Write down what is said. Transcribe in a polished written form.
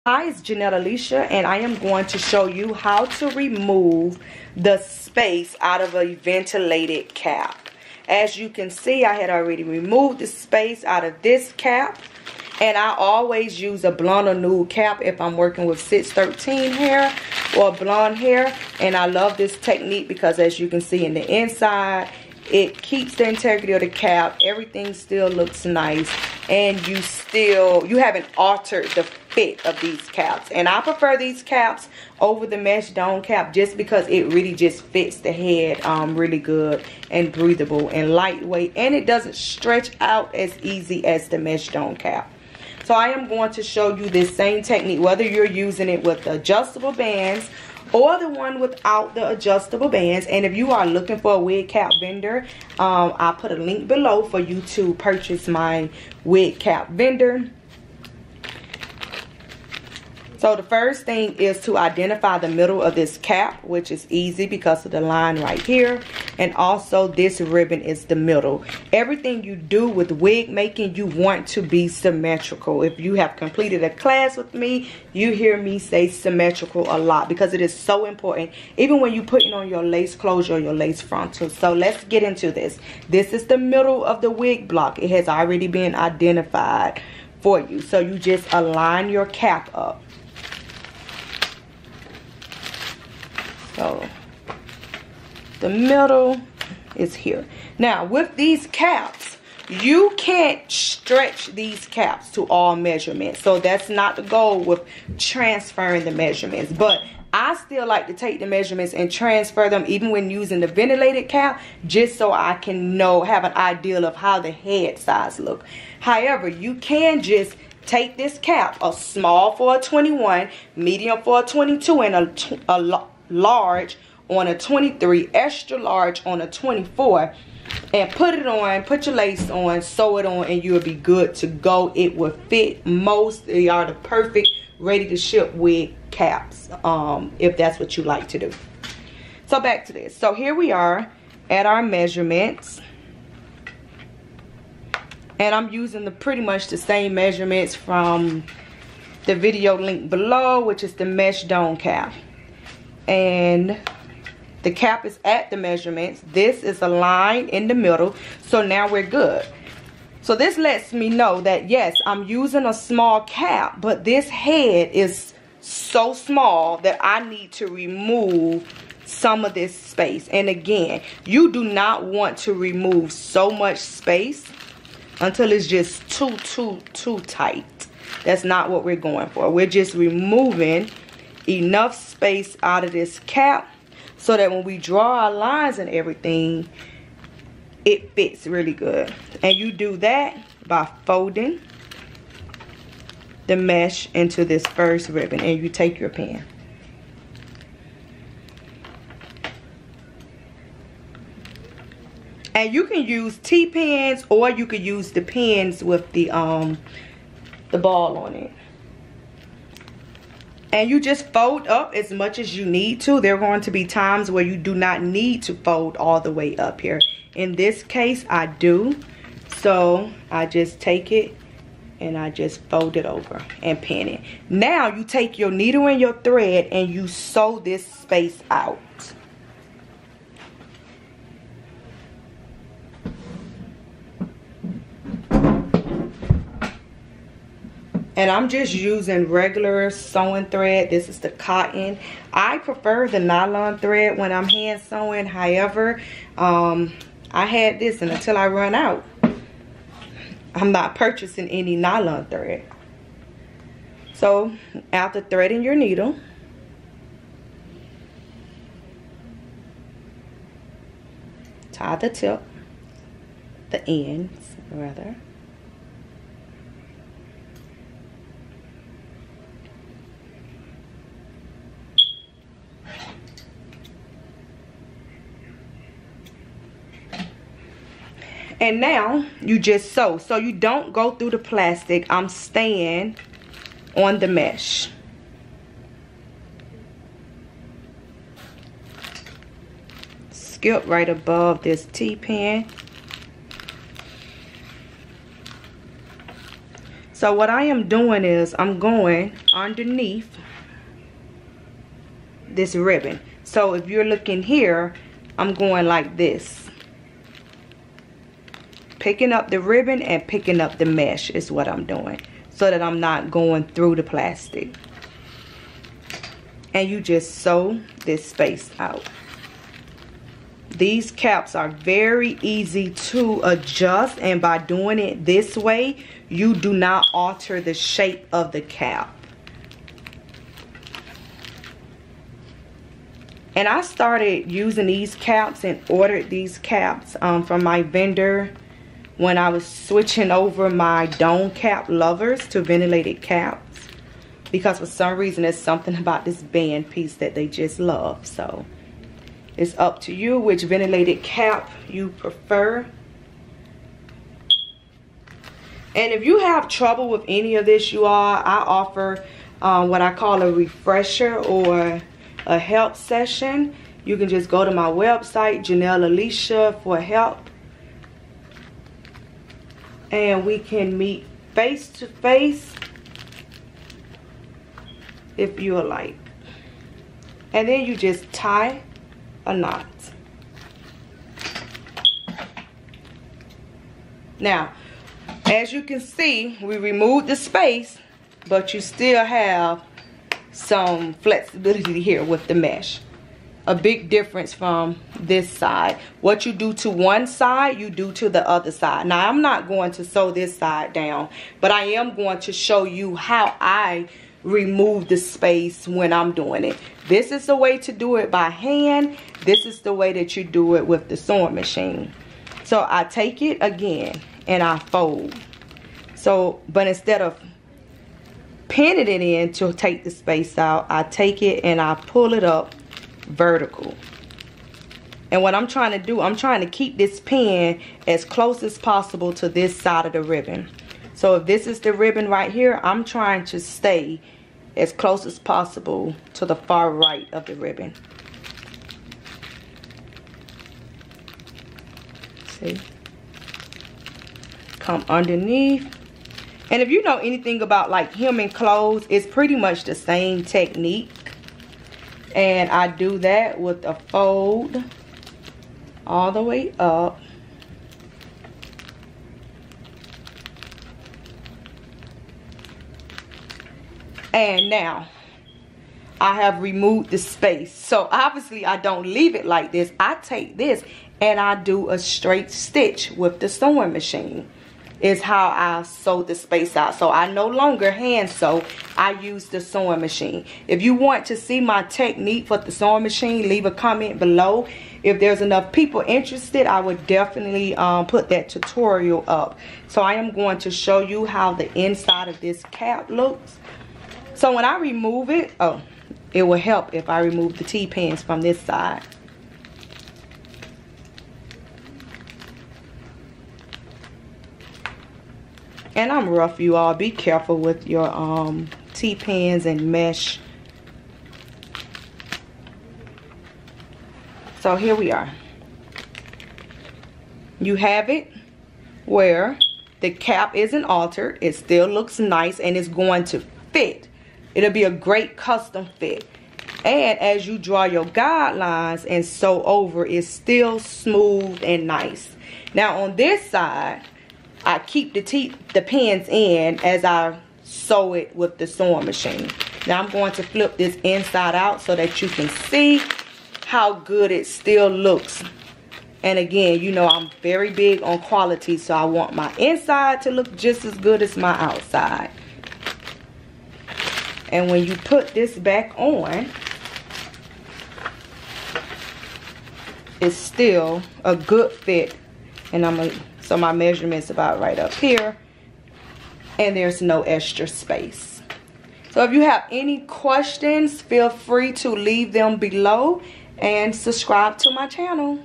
Hi, it's Janelle and I am going to show you how to remove the space out of a ventilated cap. As you can see, I had already removed the space out of this cap, and I always use a blonde or nude cap if I'm working with 613 hair or blonde hair. And I love this technique because as you can see in the inside, it keeps the integrity of the cap. Everything still looks nice, and you haven't altered the fit of these caps. And I prefer these caps over the mesh dome cap just because it really just fits the head really good and breathable and lightweight, and it doesn't stretch out as easy as the mesh dome cap. So I am going to show you this same technique, whether you're using it with the adjustable bands or the one without the adjustable bands. And if you are looking for a wig cap vendor, I'll put a link below for you to purchase my wig cap vendor. So the first thing is to identify the middle of this cap, which is easy because of the line right here. And also this ribbon is the middle. Everything you do with wig making, you want to be symmetrical. If you have completed a class with me, you hear me say symmetrical a lot because it is so important, even when you're putting on your lace closure or your lace frontal. So let's get into this. This is the middle of the wig block. It has already been identified for you. So you just align your cap up. So the middle is here. Now with these caps, you can't stretch these caps to all measurements. So that's not the goal with transferring the measurements. But I still like to take the measurements and transfer them even when using the ventilated cap, just so I can have an idea of how the head size look. However, you can just take this cap, a small for a 21, medium for a 22, and a large on a 23, extra large on a 24, and put it on, put your lace on, sew it on, and you'll be good to go. It will fit most. They are the perfect ready to ship wig caps, if that's what you like to do. So back to this. So here we are at our measurements, and I'm using pretty much the same measurements from the video link below, which is the mesh dome cap. And the cap is at the measurements. This is a line in the middle. So now we're good. So this lets me know that yes, I'm using a small cap, but this head is so small that I need to remove some of this space. And again, you do not want to remove so much space until it's just too tight. That's not what we're going for. We're just removing enough space out of this cap so that when we draw our lines and everything, it fits really good. And you do that by folding the mesh into this first ribbon, and you take your pen. And you can use T-pens, or you could use the pens with the ball on it. And you just fold up as much as you need to. There are going to be times where you do not need to fold all the way up here. In this case, I do. So I just take it and I just fold it over and pin it. Now you take your needle and your thread and you sew this space out. And I'm just using regular sewing thread. This is the cotton. I prefer the nylon thread when I'm hand sewing. However, I had this, and until I run out, I'm not purchasing any nylon thread. So after threading your needle, tie the tip, the ends rather. And now you just sew. So you don't go through the plastic. I'm staying on the mesh. Skip right above this T-pen. So what I am doing is I'm underneath this ribbon. So if you're looking here, I'm going like this, picking up the ribbon and picking up the mesh is what I'm doing, so that I'm not going through the plastic. And you just sew this space out. These caps are very easy to adjust, and by doing it this way, you do not alter the shape of the cap. And I started using these caps and ordered these caps from my vendor when I was switching over my dome cap lovers to ventilated caps, because for some reason there's something about this band piece that they just love. So it's up to you which ventilated cap you prefer. And if you have trouble with any of this, you all, I offer what I call a refresher or a help session. You can just go to my website, Janelle Alicia, for help. And we can meet face to face if you would like. And then you just tie a knot. Now, as you can see, we removed the space, but you still have some flexibility here with the mesh. A big difference from this side. What you do to one side, you do to the other side. Now, I'm not going to sew this side down, but I am going to show you how I remove the space when I'm doing it. This is the way to do it by hand. This is the way that you do it with the sewing machine. So I take it again and I fold. So, but instead of pinning it in to take the space out, I take it and I pull it up vertical. And what I'm trying to do, I'm trying to keep this pin as close as possible to this side of the ribbon. So if this is the ribbon right here, I'm trying to stay as close as possible to the far right of the ribbon. See? Come underneath. And if you know anything about like hemming clothes, it's pretty much the same technique. And I do that with a fold all the way up. And now I have removed the space. So obviously I don't leave it like this. I take this and I do a straight stitch with the sewing machine. Is how I sew the space out. So I no longer hand sew. I use the sewing machine. If you want to see my technique for the sewing machine, leave a comment below. If there's enough people interested, I would definitely put that tutorial up. So I am going to show you how the inside of this cap looks. So when I remove it, oh, it will help if I remove the T-pins from this side. And I'm rough, you all. Be careful with your T-pins and mesh. So here we are. You have it where the cap isn't altered. It still looks nice and it's going to fit. It'll be a great custom fit. And as you draw your guidelines and sew over, it's still smooth and nice. Now on this side, I keep the pins in as I sew it with the sewing machine. Now I'm going to flip this inside out so that you can see how good it still looks. And again, you know I'm very big on quality, so I want my inside to look just as good as my outside. And when you put this back on, it's still a good fit. And so my measurement's about right up here. And there's no extra space. So if you have any questions, feel free to leave them below. And subscribe to my channel.